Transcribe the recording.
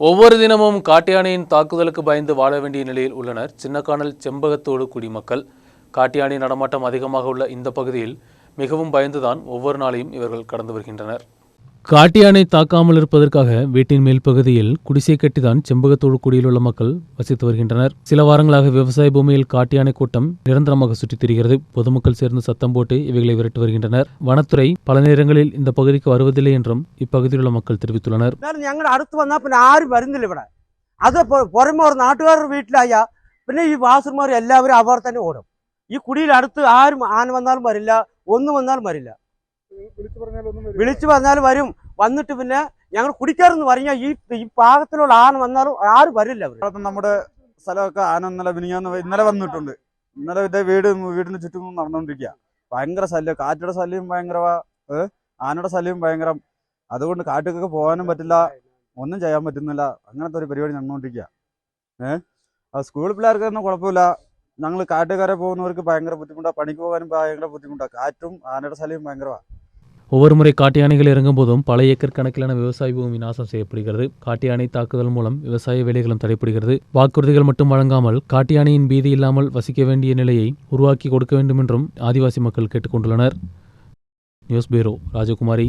ஒவ்வொரு தினமும் காட்டு யானையின் தாக்குதலுக்கு பயந்து வாழ வேண்டிய நிலையில் உள்ளனர் சின்னக்கானல் செம்பகத்தோடு குடிமக்கள். காட்டு யானை நடமாட்டம் அதிகமாக உள்ள இந்த பகுதியில் மிகவும் பயந்துதான் ஒவ்வொரு நாளையும் இவர்கள் கடந்து வருகின்றனர். காட்டு யானை தாக்காமல் இருப்பதற்காக வீட்டின் மேல் பகுதியில் குடிசை கட்டிதான் செம்பகத்தோடு குடியில் உள்ள மக்கள் வசித்து வருகின்றனர். சில வாரங்களாக விவசாய பூமியில் காட்டு யானை கூட்டம் நிரந்தரமாக சுற்றித் திரிகிறது. பொதுமக்கள் சேர்ந்து சத்தம் போட்டு இவைகளை விரட்டி வருகின்றனர். வனத்துறை பல நேரங்களில் இந்த பகுதிக்கு வருவதில்லை என்றும் இப்பகுதியில் உள்ள மக்கள் தெரிவித்துள்ளனர். അടുത്ത് വന്നാൽ പിന്നെ ആരും വരുന്നില്ല ഇവിടെ. അത് പുറമെ ഒരു നാട്ടുകാരുടെ വീട്ടിലായ പിന്നെ ഈ വാസന്മാർ എല്ലാവരും അവർ തന്നെ ഓടും. ഈ കുടിയിൽ അടുത്ത് ആരും ആന വന്നാലും വരില്ല, ഒന്നും വന്നാലും വരില്ല. വിളിച്ചു പറഞ്ഞാലും വരും. വന്നിട്ട് പിന്നെ ഞങ്ങൾ കുടിക്കാറെന്ന് പറഞ്ഞാൽ ഈ പാകത്തിലുള്ള ആന വന്നാലും ആരും വരില്ല. നമ്മുടെ സ്ഥലമൊക്കെ ആന ഇന്നലെ വന്നിട്ടുണ്ട്. ഇന്നലെ ഇതേ വീടിന് ചുറ്റും നടന്നുകൊണ്ടിരിക്കുക. ഭയങ്കര ശല്യം, കാറ്റുടെ ശല്യം ഭയങ്കരമാ, ആനയുടെ ശല്യം ഭയങ്കരം. അതുകൊണ്ട് കാട്ടിലൊക്കെ പോകാനും പറ്റില്ല, ഒന്നും ചെയ്യാൻ പറ്റുന്നില്ല. അങ്ങനത്തെ ഒരു പരിപാടി നടന്നുകൊണ്ടിരിക്കുക. സ്കൂൾ പിള്ളേർക്കൊന്നും കുഴപ്പമില്ല. ഞങ്ങൾ കാട്ടുകാരെ പോകുന്നവർക്ക് ഭയങ്കര ബുദ്ധിമുട്ടാണ്, പണിക്ക് പോകാനും ഭയങ്കര ബുദ്ധിമുട്ടാണ്. കാറ്റും ആനയുടെ ശല്യം ഭയങ്കരമാണ്. ஒவ்வொரு முறை காட்டு யானைகள் இறங்கும் போதும் பல ஏக்கர் கணக்கிலான விவசாய பூமி நாசம் செய்யப்படுகிறது. காட்டு யானை தாக்குதல் மூலம் விவசாய வேலைகளும் தடைப்படுகிறது. வாக்குறுதிகள் மட்டும் வழங்காமல் காட்டு யானையின் பீதி இல்லாமல் வசிக்க வேண்டிய நிலையை உருவாக்கி கொடுக்க வேண்டும் என்றும் ஆதிவாசி மக்கள் கேட்டுக்கொண்டுள்ளனர். நியூஸ் பியூரோ, ராஜகுமாரி.